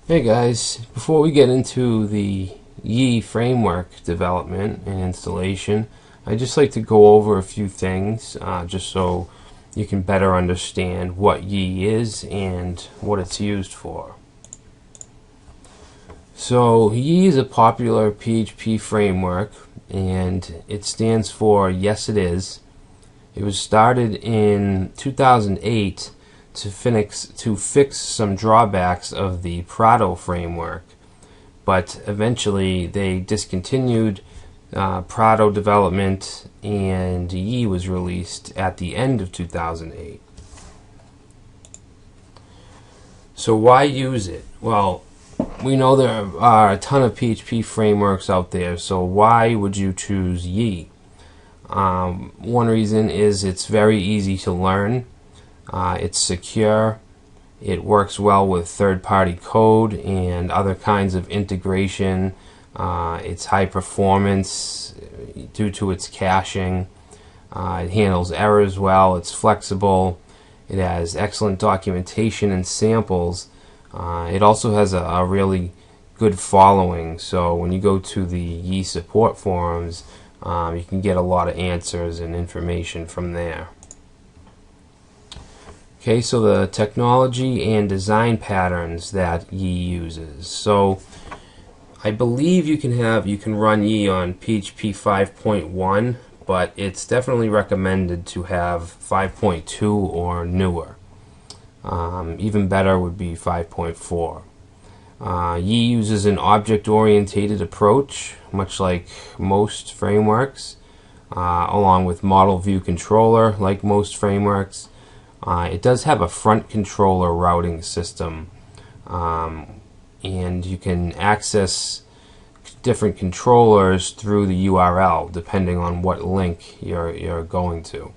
Hey guys, before we get into the Yi framework development and installation, I'd just like to go over a few things just so you can better understand what Yi is and what it's used for. So Yi is a popular PHP framework and it stands for Yes It Is. It was started in 2008 to fix some drawbacks of the Prado framework, but eventually they discontinued Prado development and Yi was released at the end of 2008. So why use it? Well, we know there are a ton of PHP frameworks out there, so why would you choose Yi? One reason is it's very easy to learn. It's secure. It works well with third-party code and other kinds of integration. It's high performance due to its caching. It handles errors well. It's flexible. It has excellent documentation and samples. It also has a really good following. So when you go to the Yi support forums, you can get a lot of answers and information from there. Okay, so the technology and design patterns that Yi uses. So I believe you can run Yi on PHP 5.1, but it's definitely recommended to have 5.2 or newer. Even better would be 5.4. Yi uses an object-oriented approach, much like most frameworks, along with model view controller, like most frameworks. It does have a front controller routing system, and you can access different controllers through the URL depending on what link you're going to.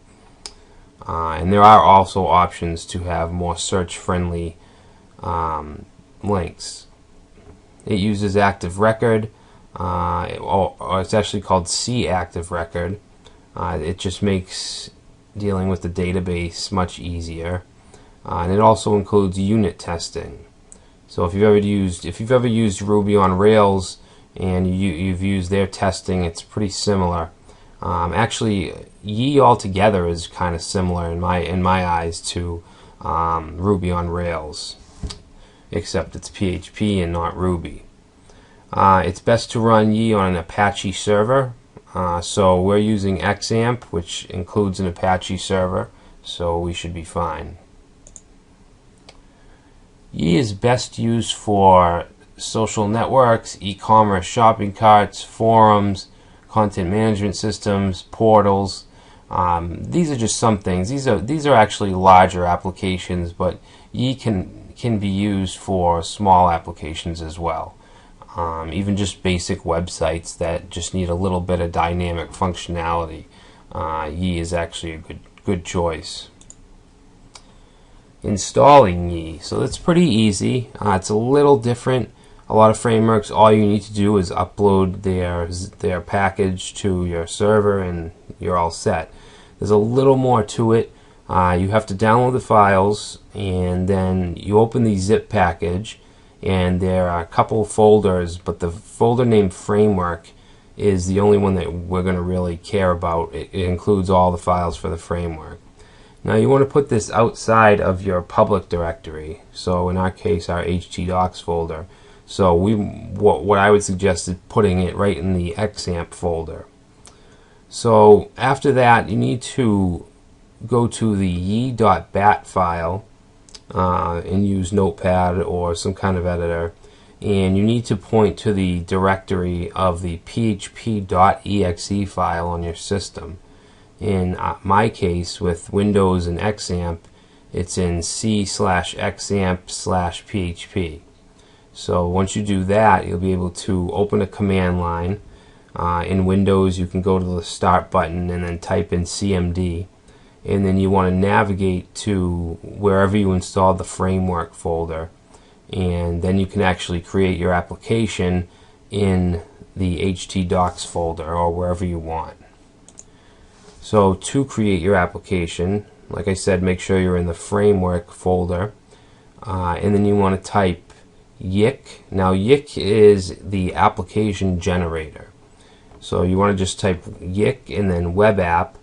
And there are also options to have more search-friendly links. It uses Active Record, or it's actually called C Active Record. It just makes dealing with the database much easier, and it also includes unit testing. So if you've ever used Ruby on Rails and you've used their testing, it's pretty similar. Actually, Yi altogether is kind of similar in my eyes to Ruby on Rails, except it's PHP and not Ruby. It's best to run Yi on an Apache server. So we're using XAMPP, which includes an Apache server, so we should be fine. Yi is best used for social networks, e-commerce shopping carts, forums, content management systems, portals. These are just some things. These are actually larger applications, but Yi can be used for small applications as well. Even just basic websites that just need a little bit of dynamic functionality. Yi is actually a good choice. Installing Yi. So that's pretty easy. It's a little different. A lot of frameworks, all you need to do is upload their package to your server and you're all set. There's a little more to it. You have to download the files and then you open the zip package, and there are a couple folders, but the folder named framework is the only one that we're going to really care about. It includes all the files for the framework. Now you want to put this outside of your public directory, so in our case our htdocs folder. So what I would suggest is putting it right in the XAMPP folder. So after that you need to go to the yi.bat file and use Notepad or some kind of editor, and you need to point to the directory of the php.exe file on your system. In my case, with Windows and XAMPP, it's in c/xampp/php. So once you do that, you'll be able to open a command line. In Windows, you can go to the Start button and then type in cmd. And then you want to navigate to wherever you installed the framework folder, and then you can actually create your application in the htdocs folder or wherever you want. So to create your application, like I said, make sure you're in the framework folder, and then you want to type Yik. Now Yik is the application generator. So you want to just type Yik and then web app,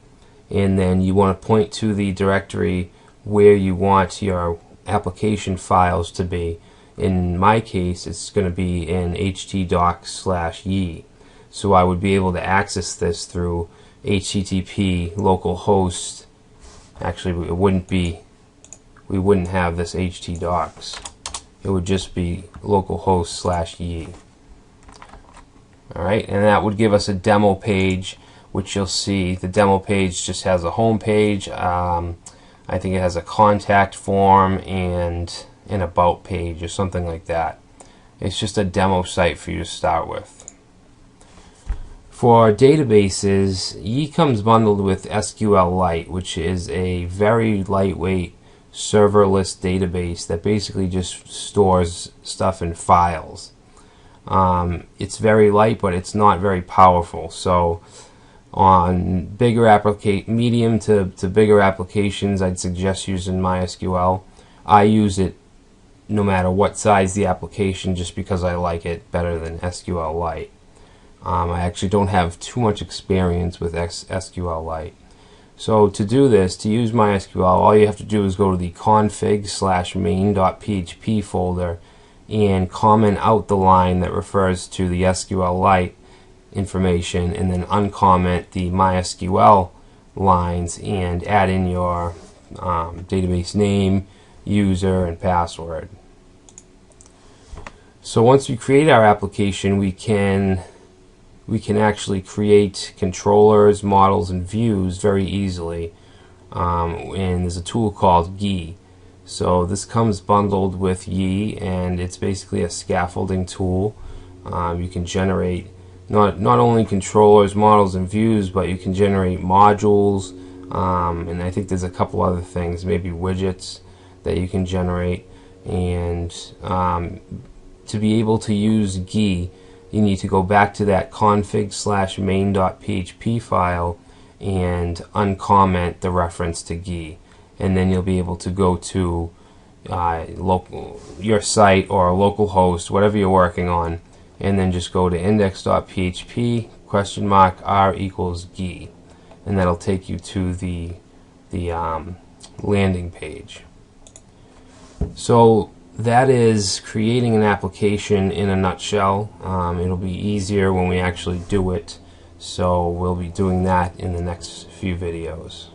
and then you want to point to the directory where you want your application files to be. In my case, it's going to be in htdocs/yi. So I would be able to access this through HTTP localhost. Actually, it wouldn't be. We wouldn't have this htdocs. It would just be localhost/yi. Alright, and that would give us a demo page, which you'll see. The demo page just has a home page. I think it has a contact form and an about page or something like that. It's just a demo site for you to start with. For databases, Yi comes bundled with SQLite, which is a very lightweight serverless database that basically just stores stuff in files. It's very light, but it's not very powerful. So on bigger medium to bigger applications, I'd suggest using MySQL. I use it no matter what size the application, just because I like it better than SQLite. I actually don't have too much experience with SQLite. So to do this, to use MySQL, all you have to do is go to the config/main.php folder and comment out the line that refers to the SQLite information, and then uncomment the MySQL lines and add in your database name, user, and password. So once we create our application, we can actually create controllers, models, and views very easily. And there's a tool called Yi. So this comes bundled with Yi, and it's basically a scaffolding tool. You can generate not only controllers, models, and views, but you can generate modules, and I think there's a couple other things, maybe widgets that you can generate. And to be able to use Yi, you need to go back to that config/main.php file and uncomment the reference to Yi, and then you'll be able to go to your site or localhost, whatever you're working on, and then just go to index.php r equals Yi, and that'll take you to the landing page. So that is creating an application in a nutshell. It'll be easier when we actually do it, so we'll be doing that in the next few videos.